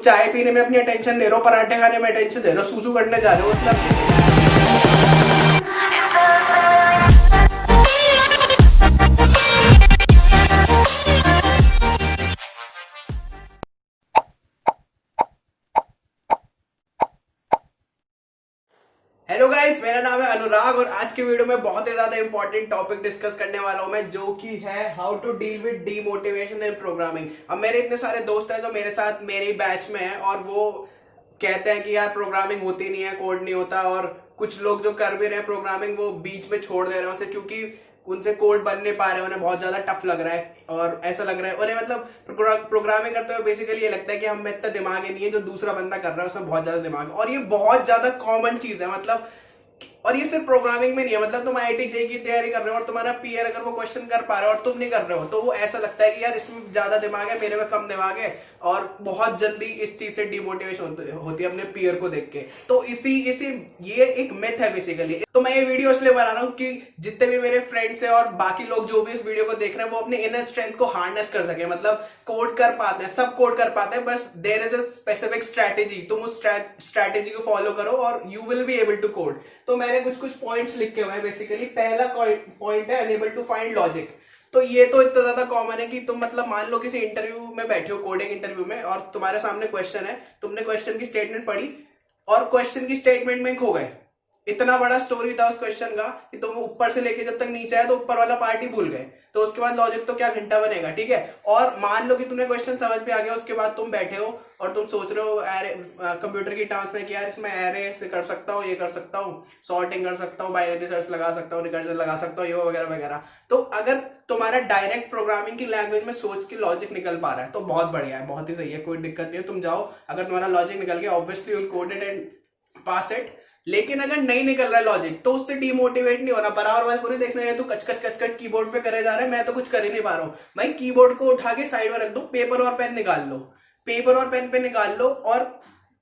चाय पीने में अपनी अटेंशन दे रहे हो, पराठे खाने में अटेंशन दे रहे हो, सूसू करने जा रहे हो, मतलब हेलो गाइस, मेरा नाम है अनुराग और आज के वीडियो में बहुत ही ज्यादा इंपॉर्टेंट टॉपिक डिस्कस करने वाला हूं मैं, जो कि है how to deal with demotivation in programming. अब मेरे इतने सारे दोस्त हैं जो मेरे साथ मेरे बैच में हैं और वो कहते हैं कि यार प्रोग्रामिंग होती नहीं है, कोड नहीं होता, और कुछ लोग जो कर भी रहे हैं प्रोग्रामिंग वो बीच में छोड़ दे रहे हैं उसे, क्योंकि उनसे कोड बन नहीं पा रहे, उन्हें बहुत ज्यादा टफ लग रहा है और ऐसा लग रहा है उन्हें, मतलब प्रोग्रामिंग करते हुए बेसिकली ये लगता है कि हम में इतना दिमाग ही नहीं है, जो दूसरा बंदा कर रहा है उसमें बहुत ज्यादा दिमाग है। और ये बहुत ज्यादा कॉमन चीज है, मतलब और ये सिर्फ प्रोग्रामिंग में नहीं है, मतलब तुम आईआईटी जेईई की तैयारी कर रहे हो और तुम्हारा पीयर अगर वो क्वेश्चन कर पा रहे हो और तुम नहीं कर रहे हो, तो वो ऐसा लगता है कि यार इसमें ज्यादा दिमाग है, मेरे में कम दिमाग है, और बहुत जल्दी इस चीज से डिमोटिवेशन होती है अपने पीयर को देख के। तो इसी इसी ये एक मिथ है बेसिकली। तो मैं ये वीडियो इसलिए बना रहा हूँ कि जितने भी मेरे फ्रेंड्स हैं और बाकी लोग जो भी इस वीडियो को देख रहे हैं वो अपने इनर स्ट्रेंथ को हार्नेस कर सके, मतलब कोड कर पाते हैं, सब कोड कर पाते हैं, बस there is a specific strategy, तुम उस स्ट्रैटेजी को फॉलो करो और you will be able to code. तो मैंने कुछ कुछ पॉइंट्स लिखे हुए हैं बेसिकली। पहला पॉइंट है अनेबल टू फाइंड लॉजिक। तो ये तो इतना ज्यादा कॉमन है कि तुम मतलब मान लो किसी इंटरव्यू में बैठे हो, कोडिंग इंटरव्यू में, और तुम्हारे सामने क्वेश्चन है, तुमने क्वेश्चन की स्टेटमेंट पढ़ी और क्वेश्चन की स्टेटमेंट में खो गए। इतना बड़ा स्टोरी था उस क्वेश्चन का कि तुम ऊपर से लेके जब तक नीचे आए तो ऊपर वाला पार्ट ही भूल गए, तो उसके बाद लॉजिक तो क्या घंटा बनेगा, ठीक है। और मान लो कि तुम्हें क्वेश्चन समझ में आ गया, उसके बाद तुम बैठे हो और तुम सोच रहे हो एरे कंप्यूटर की टर्म्स में कि यार इसमें एरे से कर सकता हूँ, ये कर सकता हूँ, सॉर्टिंग कर सकता हूँ, बाइनरी सर्च लगा सकता हूँ, रिकर्जन लगा सकता हूँ, ये वगैरह वगैरह। तो अगर तुम्हारा डायरेक्ट प्रोग्रामिंग की लैंग्वेज में सोच के लॉजिक निकल पा रहा है तो बहुत बढ़िया है, बहुत ही सही है, कोई दिक्कत नहीं है, तुम जाओ। अगर तुम्हारा लॉजिक निकल गया obviously you will code it and pass it. लेकिन अगर नहीं निकल रहा है लॉजिक तो उससे डिमोटिवेट नहीं होना, बराबर वाले को नहीं देखना है तो कच कच कच कच कीबोर्ड पे करे जा रहा है, मैं तो कुछ कर ही नहीं पा रहा हूँ। भाई कीबोर्ड को उठा के साइड में रख दो, पेपर और पेन निकाल लो, पेपर और पेन पे निकाल लो, और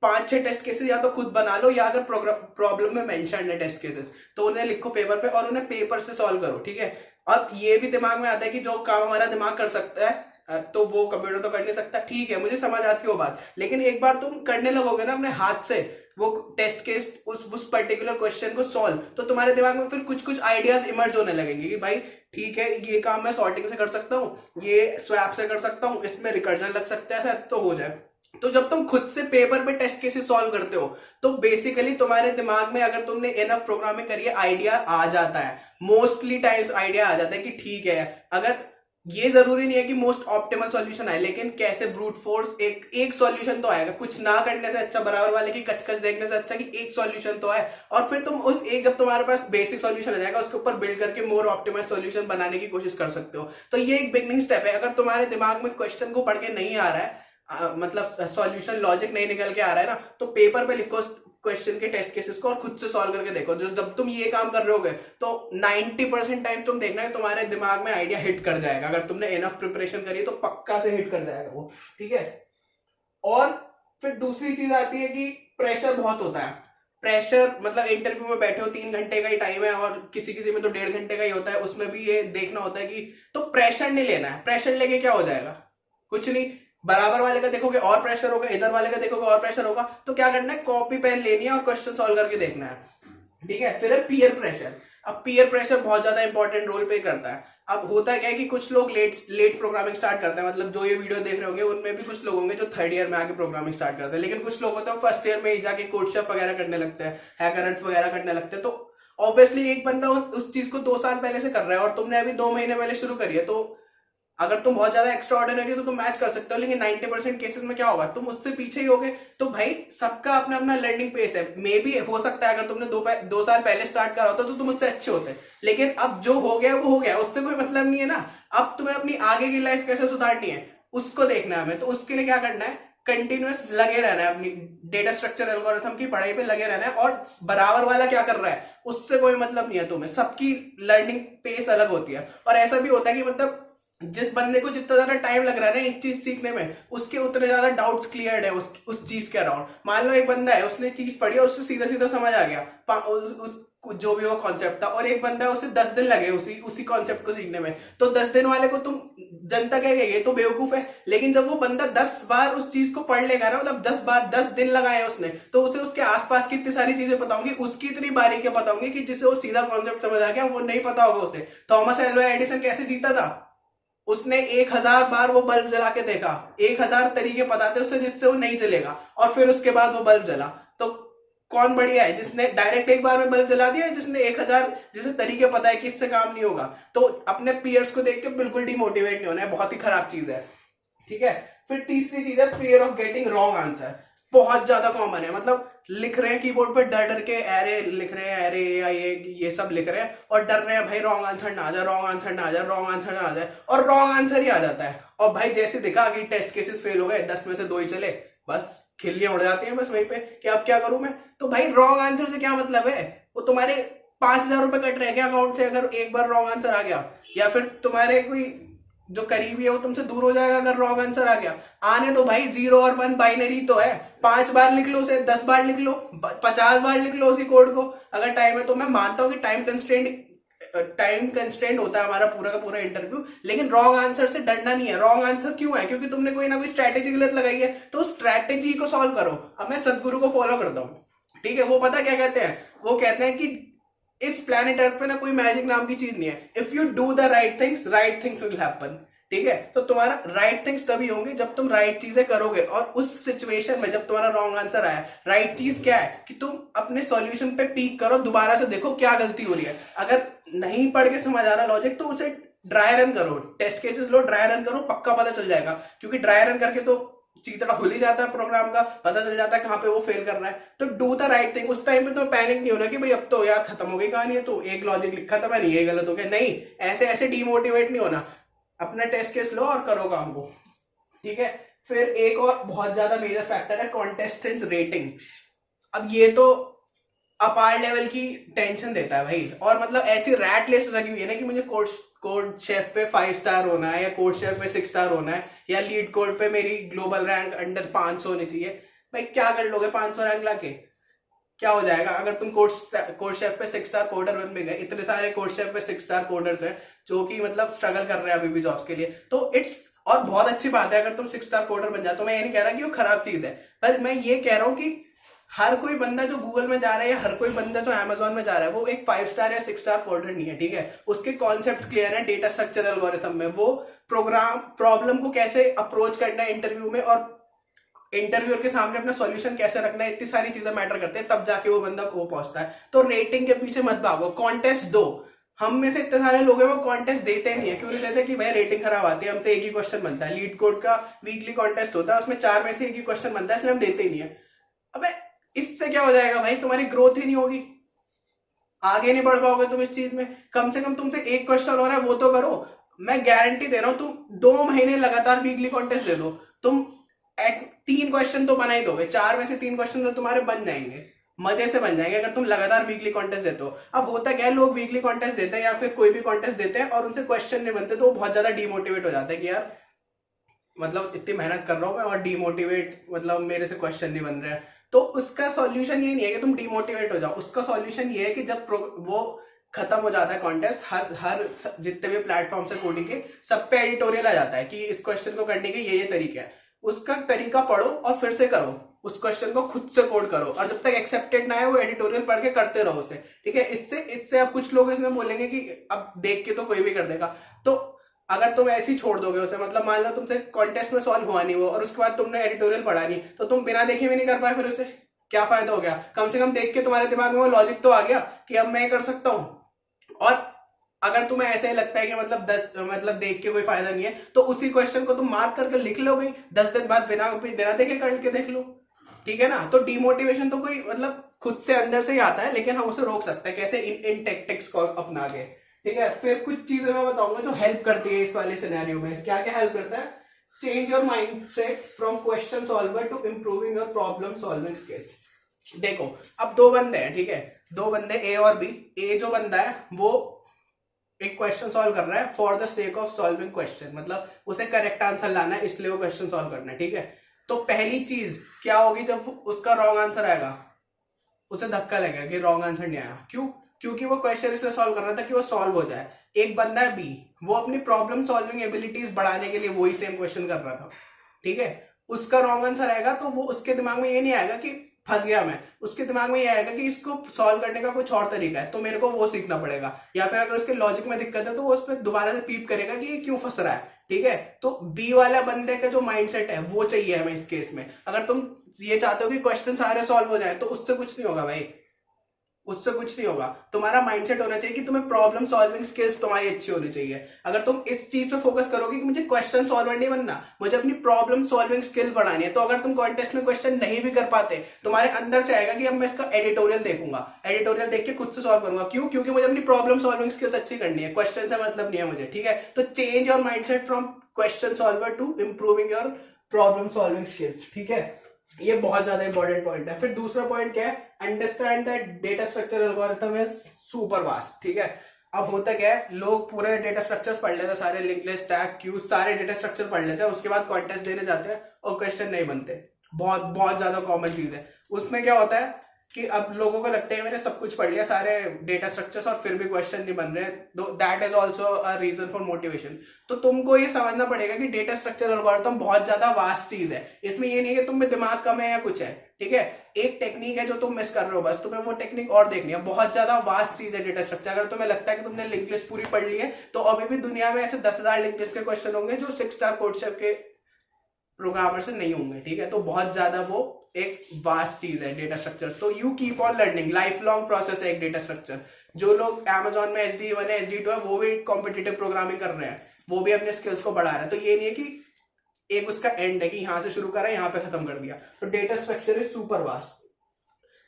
5-6 टेस्ट केसेस या तो खुद बना लो, या अगर प्रॉब्लम में मेंशन है टेस्ट केसेस तो उन्हें लिखो पेपर पे और उन्हें पेपर से सॉल्व करो, ठीक है। अब ये भी दिमाग में आता है कि जो काम हमारा दिमाग कर सकता है तो वो कंप्यूटर तो कर नहीं सकता, ठीक है, मुझे समझ आती है वो बात। लेकिन एक बार तुम करने लगोगे ना अपने हाथ से वो टेस्ट केस, उस पर्टिकुलर क्वेश्चन को सॉल्व, तो तुम्हारे दिमाग में फिर कुछ कुछ आइडियाज इमर्ज होने लगेंगे कि भाई ठीक है, ये काम मैं सॉर्टिंग से कर सकता हूँ, ये स्वैप से कर सकता हूँ, इसमें रिकर्जन लग सकता है, तो हो जाए। तो जब तुम खुद से पेपर पे टेस्ट केसेस सॉल्व करते हो तो बेसिकली तुम्हारे दिमाग में, अगर तुमने इनफ प्रोग्रामिंग करी है, आइडिया आ जाता है, मोस्टली टाइम्स आइडिया आ जाता है कि ठीक है, अगर ये जरूरी नहीं है कि मोस्ट ऑप्टिमल सॉल्यूशन आए, लेकिन कैसे ब्रूट फोर्स एक सॉल्यूशन तो आएगा। कुछ ना करने से अच्छा, बराबर वाले की कचकच देखने से अच्छा कि एक सॉल्यूशन तो आए, और फिर तुम उस एक, जब तुम्हारे पास बेसिक सॉल्यूशन आ जाएगा उसके ऊपर बिल्ड करके मोर ऑप्टिमाइज सॉल्यूशन बनाने की कोशिश कर सकते हो। तो ये एक बिगनिंग स्टेप है। अगर तुम्हारे दिमाग में क्वेश्चन को पढ़ के नहीं आ रहा है, मतलब सॉल्यूशन लॉजिक नहीं निकल के आ रहा है ना, तो पेपर पे लिखो क्वेश्चन के टेस्ट केसेस को और खुद से सॉल्व करके देखो। जो जब तुम ये काम कर रहे होगे तो 90% टाइम तुम देखना है तुम्हारे दिमाग में आइडिया हिट कर जाएगा। अगर तुमने इनफ प्रिपरेशन करी तो पक्का से हिट कर जाएगा वो, ठीक है। और फिर दूसरी चीज आती है कि प्रेशर बहुत होता है। प्रेशर मतलब इंटरव्यू में बैठे हो, 3 घंटे का ही टाइम है और किसी किसी में तो 1.5 घंटे का ही होता है, उसमें भी ये देखना होता है कि, तो प्रेशर नहीं लेना है। प्रेशर लेके क्या हो जाएगा, कुछ नहीं, बराबर वाले का देखोगे और प्रेशर होगा, इधर वाले का देखोगे और प्रेशर होगा। तो क्या करना है, कॉपी पेन लेनी है और क्वेश्चन सॉल्व करके देखना है, ठीक है। फिर है पीयर प्रेशर। अब पीयर प्रेशर बहुत ज्यादा इंपॉर्टेंट रोल प्ले करता है। अब होता क्या है कि कुछ लोग लेट प्रोग्रामिंग स्टार्ट करते हैं, मतलब जो ये वीडियो देख रहे होंगे उनमें भी कुछ लोग होंगे जो 3rd ईयर में आके प्रोग्रामिंग स्टार्ट करते हैं, लेकिन कुछ लोग होते हैं 1st ईयर में ही जाके कोडशॉप वगैरह करने लगते हैं, हैकरहंट्स वगैरह करने लगते हैं। तो ऑब्वियसली एक बंदा उस चीज को 2 साल पहले से कर रहा है और तुमने अभी 2 महीने पहले शुरू करी है, तो अगर तुम बहुत ज्यादा एक्स्ट्रा ऑर्डिनरी हो तो तुम मैच कर सकते हो, लेकिन 90% केसेस में क्या होगा, तुम उससे पीछे ही होगे। तो भाई सबका अपना अपना लर्निंग पेस है। मे बी हो सकता है अगर तुमने 2 साल पहले स्टार्ट करा होता तो तुम उससे अच्छे होते, लेकिन अब जो हो गया वो हो गया, उससे कोई मतलब नहीं है ना। अब तुम्हें अपनी आगे की लाइफ कैसे सुधारनी है उसको देखना है हमें। तो उसके लिए क्या करना है, कंटिन्यूअस लगे रहना है, अपनी डेटा स्ट्रक्चर एल्गोरिथम की पढ़ाई पे लगे रहना है, और बराबर वाला क्या कर रहा है उससे कोई मतलब नहीं है तुम्हें। सबकी लर्निंग पेस अलग होती है, और ऐसा भी होता है कि मतलब जिस बंदे को जितना ज्यादा टाइम लग रहा है ना एक चीज सीखने में, उसके उतने ज्यादा डाउट्स क्लियर्ड है उस चीज के अराउंड। मान लो एक बंदा है, उसने चीज पढ़ी और उससे सीधा सीधा समझ आ गया जो भी वो कॉन्सेप्ट था, और एक बंदा है उसे 10 दिन लगे उसी कॉन्सेप्ट को सीखने में, तो 10 दिन वाले को तुम जनता कहेगा ये तो बेवकूफ है। लेकिन जब वो बंदा 10 बार उस चीज को पढ़ लेगा ना, मतलब 10 बार 10 दिन लगाए उसने, तो उसे उसके आसपास की इतनी सारी चीजें पता होंगी, उसकी इतनी बारीकी पता होंगी कि जिसे वो सीधा कॉन्सेप्ट समझ आ गया वो नहीं पता होगा उसे। थॉमस एल्वा एडिसन कैसे जीता था? उसने 1000 बार वो बल्ब जला के देखा, 1000 तरीके पता थे उससे जिससे वो नहीं जलेगा, और फिर उसके बाद वो बल्ब जला। तो कौन बढ़िया है, जिसने डायरेक्ट एक बार में बल्ब जला दिया, जिसने 1000 जिसे तरीके पता है कि इससे काम नहीं होगा? तो अपने पीयर्स को देख के बिल्कुल डिमोटिवेट नहीं होना है, बहुत ही खराब चीज है। ठीक है। फिर तीसरी चीज है fear of getting wrong answer. बहुत ज्यादा कॉमन है, मतलब लिख रहे हैं कीबोर्ड पर डर डर के एरे लिख रहे हैं, एरे या ये सब लिख रहे हैं और डर रहे हैं भाई रॉन्ग आंसर ना आ जाए, रॉन्ग आंसर ना आ जाए, रॉन्ग आंसर ना आ जाए, और रॉन्ग आंसर ही आ जाता है। और भाई जैसे दिखा कि टेस्ट केसेस फेल हो गए, 10 में से 2 ही चले, बस खिल्लियां उड़ जाती हैं बस वहीं पे कि अब क्या करूं मैं। तो भाई रॉन्ग आंसर से क्या मतलब है? वो तुम्हारे 5000 रुपए कट रहे हैं क्या अकाउंट से अगर एक बार रॉन्ग आंसर आ गया? या फिर तुम्हारे कोई जो करीबी है वो तुमसे दूर हो जाएगा अगर रॉन्ग आंसर आ गया? आने तो भाई 0 और 1 बाइनरी तो है, 5 बार लिख लो उसे, 10 बार लिख लो, 50 बार लिख लो उसी कोड को अगर टाइम है तो। मैं मानता हूँ कि टाइम कंस्ट्रेंट होता है हमारा पूरा का पूरा इंटरव्यू, लेकिन रॉन्ग आंसर से डरना नहीं है। रॉन्ग आंसर क्यों है? क्योंकि तुमने कोई ना कोई स्ट्रैटेजी गलत लगाई है, तो स्ट्रैटेजी को सॉल्व करो। अब मैं सदगुरु को फॉलो करता हूँ, ठीक है, वो पता क्या कहते हैं? वो कहते हैं कि इस प्लेनेट अर्थ पे ना कोई मैजिक नाम की चीज नहीं है, if you do the right things will happen. ठीक है, तो तुम्हारा राइट थिंग्स तभी होंगे जब तुम राइट चीजें करोगे। और उस सिचुएशन में जब तुम्हारा रॉन्ग आंसर आया, राइट चीज क्या है कि तुम अपने सॉल्यूशन पे पीक करो, दोबारा से देखो क्या गलती हो रही है। अगर नहीं पढ़ के समझ आ रहा लॉजिक तो उसे ड्राई रन करो, टेस्ट केसेस लो, ड्राई रन करो, पक्का पता चल जाएगा। क्योंकि ड्राई रन करके तो चीतड़ा खुल ही जाता है प्रोग्राम का, पता चल जाता है कहाँ पे वो फेल कर रहा है। तो डू द राइट थिंग। उस टाइम पे तो पैनिक नहीं होना कि भाई अब तो यार खत्म हो गई कहानी है, तो एक लॉजिक लिखा था मैंने ये गलत हो गया, नहीं, ऐसे ऐसे डिमोटिवेट नहीं होना। अपना टेस्ट केस लो और करो काम को। ठीक है। फिर एक और बहुत ज्यादा मेजर फैक्टर है कॉन्टेस्टेंट्स रेटिंग। अब ये तो अपार लेवल की टेंशन देता है भाई, और मतलब ऐसी रैट लिस्ट लगी हुई है ना कि मुझे कोड शेफ पे 5 स्टार होना है, या कोड शेफ पे 6 स्टार होना है, या लीड कोड पे मेरी ग्लोबल रैंक अंडर 500 होनी चाहिए। भाई क्या कर लोगे 500 रैंक लाके? क्या हो जाएगा अगर तुम कोड शेफ पे 6 स्टार कोडर बन भी गए? इतने सारे कोड शेफ पे 6 स्टार कोडर्स हैं जो कि मतलब स्ट्रगल कर रहे हैं अभी भी जॉब्स के लिए, तो इट्स और बहुत अच्छी बात है अगर तुम 6 स्टार कोडर बन जाओ। तो मैं ये नहीं कह रहा कि वो खराब चीज है, पर मैं ये कह रहा हूँ कि हर कोई बंदा जो गूगल में जा रहा है या हर कोई बंदा जो अमेजोन में जा रहा है वो एक 5 स्टार या 6 स्टार कोडर नहीं है। ठीक है, उसके कॉन्सेप्ट क्लियर है डेटा स्ट्रक्चर एल्गोरिथम में, वो प्रोग्राम प्रॉब्लम को कैसे अप्रोच करना है इंटरव्यू में, और इंटरव्यूअर के सामने अपना सॉल्यूशन कैसे रखना है, इतनी सारी चीजें मैटर करते हैं, तब जाके वो बंदा वो पहुंचता है। तो रेटिंग के पीछे मत भागो, कॉन्टेस्ट दो। हम में से इतने सारे लोग हैं वो कॉन्टेस्ट देते नहीं है। क्यों नहीं देते? कि भाई रेटिंग खराब आती है, हमसे एक ही क्वेश्चन बनता है, लीड कोड का वीकली कॉन्टेस्ट होता है, उसमें 4 में से एक ही क्वेश्चन बनता है, इसलिए हम देते ही नहीं है। अबे इससे क्या हो जाएगा भाई? तुम्हारी ग्रोथ ही नहीं होगी, आगे नहीं बढ़ पाओगे तुम इस चीज में। कम से कम तुमसे एक क्वेश्चन हो रहा है वो तो करो। मैं गारंटी दे रहा हूं तुम 2 महीने लगातार वीकली कॉन्टेस्ट दे दो, तुम 3 क्वेश्चन तो बना ही दोगे, 4 में से 3 क्वेश्चन तो तुम्हारे बन जाएंगे, मजे से बन जाएंगे अगर तुम लगातार वीकली कॉन्टेस्ट देते हो। अब होता क्या है, लोग वीकली कॉन्टेस्ट देते हैं या फिर कोई भी कॉन्टेस्ट देते हैं और उनसे क्वेश्चन नहीं बनते, तो वो बहुत ज्यादा डिमोटिवेट हो जाता है कि यार मतलब इतनी मेहनत कर रहा हूं मैं और डिमोटिवेट, मतलब मेरे से क्वेश्चन नहीं बन रहे हैं। तो उसका सॉल्यूशन ये नहीं है कि तुम डिमोटिवेट हो जाओ, उसका सॉल्यूशन ये है कि जब वो खत्म हो जाता है कॉन्टेस्ट, हर जितने भी प्लेटफॉर्म से कोडिंग के सब पे एडिटोरियल आ जाता है कि इस क्वेश्चन को करने के ये तरीके हैं। उसका तरीका पढ़ो और फिर से करो, उस क्वेश्चन को खुद से कोड करो, और जब तक एक्सेप्टेड ना है वो एडिटोरियल पढ़ के करते रहो उसे। ठीक है, इससे अब कुछ लोग इसमें बोलेंगे कि अब देख के तो कोई भी कर देगा, तो अगर तुम ऐसे ही छोड़ दोगे उसे, मतलब मान लो तुमसे कॉन्टेस्ट में सॉल्व हुआ नहीं वो और उसके बाद तुमने एडिटोरियल पढ़ा नहीं, तो तुम बिना देखे भी नहीं कर पाए, फिर उसे क्या फायदा हो गया? कम से कम देख के तुम्हारे दिमाग में वो लॉजिक तो आ गया कि अब मैं कर सकता हूं। और अगर तुम्हें ऐसे ही लगता है कि मतलब देख के कोई फायदा नहीं है, तो उसी क्वेश्चन को तुम मार्क करके लिख लो भाई, 10 दिन बाद बिना देखे करके देख लो। ठीक है ना? तो डिमोटिवेशन तो कोई मतलब खुद से अंदर से ही आता है, लेकिन हम उसे रोक सकते हैं कैसे, इन टेक्टिक्स को अपना के। ठीक है, फिर कुछ चीजें मैं बताऊंगा जो हेल्प करती है इस वाले सिनेरियो में। क्या क्या हेल्प करता है? Change your mindset from question solver to improving your problem solving skills. देखो अब 2 बंदे हैं, ठीक है, 2 बंदे ए और बी। ए जो बंदा है वो एक क्वेश्चन सॉल्व कर रहा है for the sake of solving question, मतलब उसे करेक्ट आंसर लाना है इसलिए वो क्वेश्चन सॉल्व करना है, ठीक है। तो पहली चीज क्या होगी, जब उसका रॉन्ग आंसर आएगा उसे धक्का लगेगा कि रॉन्ग आंसर नहीं आया। क्यों? क्योंकि वो क्वेश्चन इसलिए सॉल्व कर रहा था कि वो सॉल्व हो जाए। एक बंदा है बी, वो अपनी प्रॉब्लम सॉल्विंग एबिलिटीज बढ़ाने के लिए वही सेम क्वेश्चन कर रहा था, ठीक है। उसका रॉन्ग आंसर आएगा तो वो उसके दिमाग में ये नहीं आएगा कि फंस गया मैं, उसके दिमाग में ये आएगा कि इसको सॉल्व करने का कुछ और तरीका है तो मेरे को वो सीखना पड़ेगा। या फिर अगर उसके लॉजिक में दिक्कत है तो वो उस पर दोबारा से पीप करेगा कि ये क्यों फंस रहा है, ठीक है। तो बी वाला बंदे का जो माइंडसेट है वो चाहिए हमें इस केस में। अगर तुम ये चाहते हो कि क्वेश्चन सारे सॉल्व हो जाए तो उससे कुछ नहीं होगा भाई, उससे कुछ नहीं होगा। तुम्हारा माइंडसेट होना चाहिए कि तुम्हें प्रॉब्लम सॉल्विंग स्किल्स तुम्हारी अच्छी होनी चाहिए। अगर तुम इस चीज पे फोकस करोगे कि मुझे क्वेश्चन सॉल्वर नहीं बनना, मुझे अपनी प्रॉब्लम सॉल्विंग स्किल बढ़ानी है, तो अगर तुम कॉन्टेस्ट में क्वेश्चन नहीं भी कर पाते, तुम्हारे अंदर से आएगा कि अब मैं इसका एडिटोरियल देखूंगा, एडिटोरियल देख के खुद से सॉल्व करूंगा। क्यों? क्योंकि मुझे अपनी प्रॉब्लम सॉल्विंग स्किल्स अच्छी करनी है, क्वेश्चन से मतलब नहीं है मुझे, ठीक है। तो change your mindset from question solver to improving your problem solving skills, ठीक है। ये बहुत ज्यादा इंपॉर्टेंट पॉइंट है। फिर दूसरा पॉइंट क्या है, understand that data structure algorithm is super vast, ठीक है। अब होता क्या है, लोग पूरे डेटा स्ट्रक्चर्स पढ़ लेते हैं, सारे लिंक लिस्ट, टैग, क्यूज, सारे डेटा स्ट्रक्चर पढ़ लेते हैं, उसके बाद कॉन्टेस्ट देने जाते हैं और क्वेश्चन नहीं बनते। बहुत बहुत ज्यादा कॉमन चीज है। उसमें क्या होता है कि अब लोगों को लगता है मैंने सब कुछ पढ़ लिया, सारे डेटा स्ट्रक्चर्स, और फिर भी क्वेश्चन नहीं बन रहे। That is also a reason for motivation. तो तुमको ये समझना पड़ेगा कि डेटा स्ट्रक्चर एल्गोरिथम बहुत ज्यादा वास्ट चीज है। इसमें ये नहीं है कि तुम में दिमाग कम है या कुछ है, ठीक है। एक टेक्निक है जो तुम मिस कर रहे हो, बस तुम्हें वो टेक्निक और देखनी है। बहुत ज्यादा वास्ट चीज है डेटा स्ट्रक्चर। अगर तुम्हें लगता है कि तुमने लिंक लिस्ट पूरी पढ़ ली है, तो अभी भी दुनिया में ऐसे 10,000 लिंक लिस्ट के क्वेश्चन होंगे जो 6 स्टार कोर्सर के प्रोग्रामर से नहीं होंगे, ठीक है। तो बहुत ज्यादा वो एक वास्ट चीज है डेटा स्ट्रक्चर। तो you keep on learning, life long process है एक डेटा स्ट्रक्चर। जो लोग Amazon में HD1 है, HD2 है, वो भी कॉम्पिटिटिव प्रोग्रामिंग कर रहे हैं, वो भी अपने स्किल्स को बढ़ा रहे हैं। तो ये नहीं है कि एक उसका एंड है कि यहां से शुरू करा यहां पे खत्म कर दिया। तो data structure is super vast.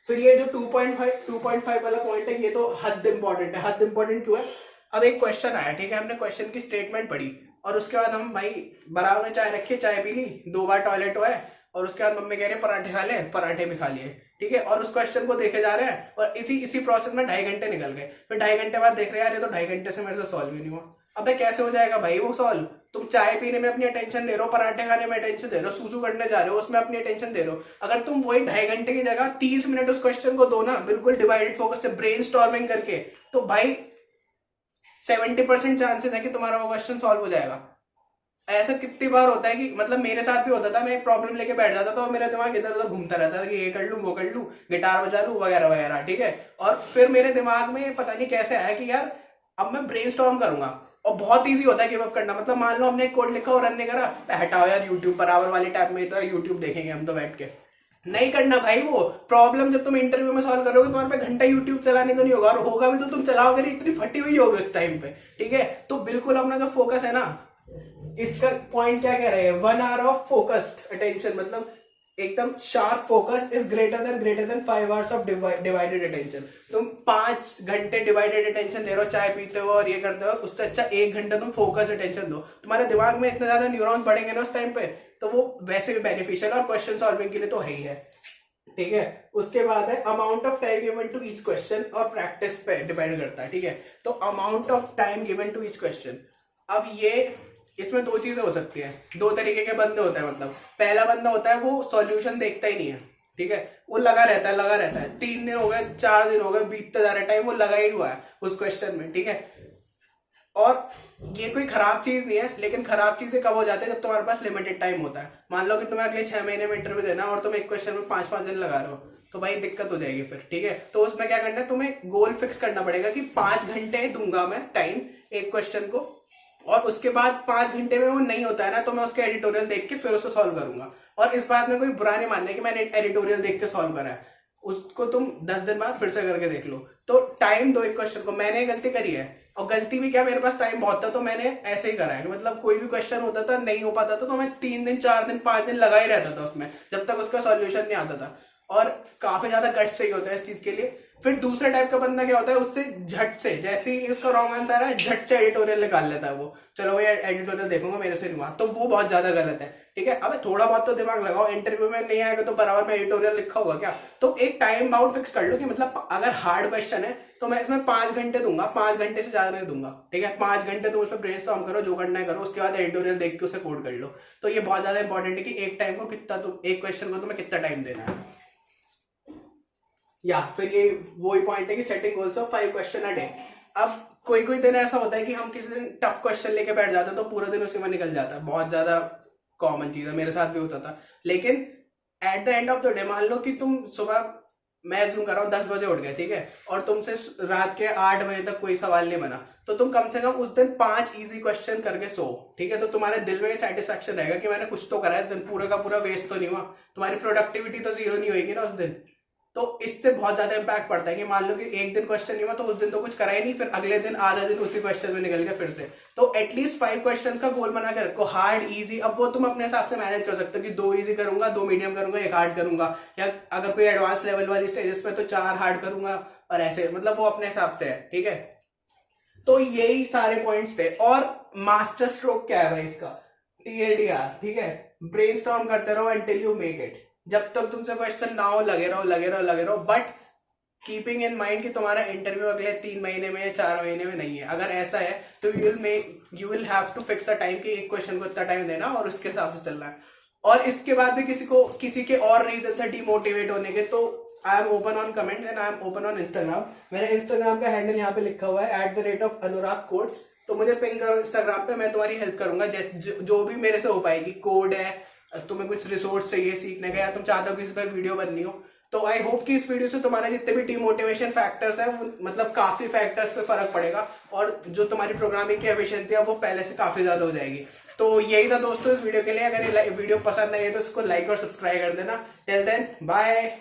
फिर ये जो 2.5 वाला पॉइंट है, ये तो हद इंपॉर्टेंट है। हद इंपॉर्टेंट क्यों है? अब एक क्वेश्चन आया, ठीक है, हमने क्वेश्चन की स्टेटमेंट पढ़ी और उसके बाद हम भाई बराबर में चाय रखी, चाय पी ली, 2 बार टॉयलेट हुआ है, और उसके बाद मम्मी कह रहे हैं पराठे खा ले, पराठे भी खा लिए, ठीक है। और उस क्वेश्चन को देखे जा रहे हैं और इसी प्रोसेस में 2.5 घंटे निकल गए। फिर 2.5 घंटे बाद देख रहे हैं यार ये तो 2.5 घंटे से मेरे से सॉल्व ही नहीं हुआ। अबे कैसे हो जाएगा भाई वो सॉल्व? तुम चाय पीने में अपनी अटेंशन दे रहे हो, पराठे खाने में अटेंशन दे रहे हो, सूसू करने जा रहे हो उसमें अपनी अटेंशन दे रहे हो। अगर तुम वही 2.5 घंटे की जगह 30 मिनट उस क्वेश्चन को दो ना, बिल्कुल डिवाइडेड फोकस से ब्रेनस्टॉर्मिंग करके, तो भाई 70% चांसेस है कि तुम्हारा वो क्वेश्चन सॉल्व हो जाएगा। ऐसा कितनी बार होता है कि मतलब मेरे साथ भी होता था, मैं एक प्रॉब्लम लेके बैठ जाता था और मेरा दिमाग इधर उधर घूमता रहता था कि ये कर लूं, वो कर लूं, गिटार बजा लूं, वगैरह वगैरह, ठीक है। और फिर मेरे दिमाग में पता नहीं कैसे आया कि यार अब मैं ब्रेनस्टॉर्म करूंगा। और बहुत ईजी होता है गिव अप करना। मतलब मान लो हमने एक कोड लिखा और रन नहीं करा, हटाओ यार यूट्यूब, बराबर वाले टैब में तो यूट्यूब देखेंगे हम तो बैठ के। नहीं करना भाई। वो प्रॉब्लम जब तुम इंटरव्यू में सॉल्व करोगे, तुम्हारे पे घंटा यूट्यूब चलाने को नहीं होगा, और होगा भी तो तुम चलाओगे नहीं, इतनी फटी हुई होगी उस टाइम पे, ठीक है। तो बिल्कुल अपना जो फोकस है ना, इसका पॉइंट क्या कह रहे हैं, 1 hour ऑफ फोकस्ड अटेंशन, मतलब एकदम sharp focus is greater than 5 hours of divided attention. तुम 5 घंटे डिवाइडेड अटेंशन दे रहे हो चाय पीते हो और ये करते हो, उससे अच्छा 1 घंटा तुम फोकस अटेंशन दो। तुम्हारे दिमाग में इतने ज्यादा न्यूरॉन्स बढ़ेंगे ना उस टाइम पे, तो वो वैसे भी बेनिफिशियल और क्वेश्चन सॉल्विंग के लिए तो है ही है, ठीक है। उसके बाद है amount of time given to each question, और प्रैक्टिस पे डिपेंड करता है, ठीक है। तो amount of time given to each question, अब ये इसमें 2 चीजें हो सकती हैं। 2 तरीके के बंदे होते हैं। मतलब पहला बंदा होता है वो सॉल्यूशन देखता ही नहीं है, ठीक है, वो लगा रहता है 3 दिन हो गए, 4 दिन हो गए, बीतता जा रहा है टाइम, वो लगा ही हुआ है उस क्वेश्चन में, ठीक है। और ये कोई खराब चीज नहीं है, लेकिन खराब चीजें कब हो जाती है, जब तुम्हारे पास लिमिटेड टाइम होता है। मान लो कि तुम्हें अगले 6 महीने में इंटरव्यू देना और तुम एक क्वेश्चन में 5-5 दिन लगा रहे हो, तो भाई दिक्कत हो जाएगी फिर, ठीक है। तो उसमें क्या करना है, तुम्हें गोल फिक्स करना पड़ेगा कि 5 घंटे दूंगा मैं टाइम एक क्वेश्चन को, और उसके बाद 5 घंटे में वो नहीं होता है ना, तो मैं उसके एडिटोरियल देख के फिर उसे सॉल्व करूंगा। और इस बात में कोई बुरा नहीं मानना कि मैंने एडिटोरियल देख के सॉल्व करा है, उसको तुम 10 दिन बाद फिर से करके देख लो। तो टाइम दो एक क्वेश्चन को। मैंने गलती करी है, और गलती भी क्या, मेरे पास टाइम बहुत था तो मैंने ऐसे ही करा है। मतलब कोई भी क्वेश्चन होता था नहीं हो पाता था तो मैं 3 दिन 4 दिन 5 दिन लगा ही रहता था उसमें, जब तक उसका सॉल्यूशन नहीं आता था। और काफी ज्यादा गट्स चाहिए होता है इस चीज के लिए। फिर दूसरे टाइप का बंदा क्या होता है, उससे झट से, जैसे ही उसका रॉन्ग आंसर है झट से एडिटोरियल निकाल लेता है वो, चलो भाई एडिटोरियल देखूंगा मेरे से नहीं हुआ, तो वो बहुत ज्यादा गलत है, ठीक है, अब थोड़ा बहुत तो दिमाग लगाओ, इंटरव्यू में नहीं आएगा तो बराबर में एडिटोरियल लिखा होगा क्या? तो एक टाइम बाउंड फिक्स कर लो कि मतलब अगर हार्ड क्वेश्चन है तो मैं इसमें 5 घंटे दूंगा, 5 घंटे से ज्यादा नहीं दूंगा, ठीक है? 5 घंटे तुम उसमें ब्रेनस्टॉर्म करो, जो करना है करो, उसके बाद एडिटोरियल देख के उसे कोड कर लो। तो ये बहुत ज्यादा इंपॉर्टेंट है कि एक टाइम को कितना, तुम एक क्वेश्चन को तुम्हें कितना टाइम देना है। या फिर ये वही पॉइंट है कि setting goals of 5 question a day. अब कोई कोई दिन ऐसा होता है कि हम किसी दिन टफ क्वेश्चन लेके बैठ जाते हैं तो पूरा दिन उसी में निकल जाता है, बहुत ज्यादा कॉमन चीज है, मेरे साथ भी होता था। लेकिन at the end of the day मान लो कि तुम सुबह, मैं जूम कर रहा हूँ 10 बजे उठ गए, ठीक है, और तुमसे रात के 8 बजे तक कोई सवाल नहीं बना, तो तुम कम से कम उस दिन 5 इजी क्वेश्चन करके सो, ठीक है? तो तुम्हारे दिल में सेटिस्फेक्शन रहेगा कि मैंने कुछ तो करा है, दिन पूरे का पूरा वेस्ट तो नहीं हुआ, तुम्हारी प्रोडक्टिविटी तो जीरो नहीं होगी ना उस दिन। तो इससे बहुत ज्यादा इंपैक्ट पड़ता है कि मान लो कि एक दिन क्वेश्चन नहीं हुआ तो उस दिन तो कुछ करा ही नहीं, फिर अगले दिन आधा दिन उसी क्वेश्चन में निकल गया फिर से। तो एटलीस्ट 5 क्वेश्चन का गोल बना के रखो, हार्ड इजी। अब वो तुम अपने हिसाब से मैनेज कर सकते हो कि 2 इजी करूंगा, 2 मीडियम करूंगा, 1 हार्ड करूंगा, या अगर कोई एडवांस लेवल वाली स्टेजेस पे तो 4 हार्ड करूंगा, और ऐसे, मतलब वो अपने हिसाब से है, ठीक है? तो यही सारे पॉइंट्स थे। और मास्टर स्ट्रोक क्या है भाई इसका? TLDR, ठीक है? ब्रेनस्टॉर्म करते रहो until you make it। जब तक तुमसे क्वेश्चन ना हो लगे रहो, लगे रहो, लगे रहो, बट कीपिंग इन माइंड कि तुम्हारा इंटरव्यू अगले 3 महीने में या 4 महीने में नहीं है। अगर ऐसा है तो you will have to fix a time कि एक क्वेश्चन को इतना टाइम देना और उसके हिसाब से चलना है। और इसके बाद भी किसी के और रीजन से डिमोटिवेट होने के, तो I am open on comment and I am open on Instagram. मेरे इंस्टाग्राम का हैंडल यहाँ पे लिखा हुआ है @अनुराग कोड्स। तो मुझे पिंग करो इंस्टाग्राम पे, मैं तुम्हारी हेल्प करूंगा जैसे जो भी मेरे से हो पाएगी। कोड है, तुम्हें कुछ रिसोर्स चाहिए सीखने का, या तुम चाहते हो कि इस पर वीडियो बननी हो, तो आई होप कि इस वीडियो से तुम्हारे जितने भी डिमोटिवेशन फैक्टर्स हैं वो मतलब काफी फैक्टर्स पे फर्क पड़ेगा, और जो तुम्हारी प्रोग्रामिंग की एफिशिएंसी है वो पहले से काफी ज्यादा हो जाएगी। तो यही था दोस्तों इस वीडियो के लिए। अगर ये वीडियो पसंद आई है तो इसको लाइक और सब्सक्राइब कर देना। Till then bye.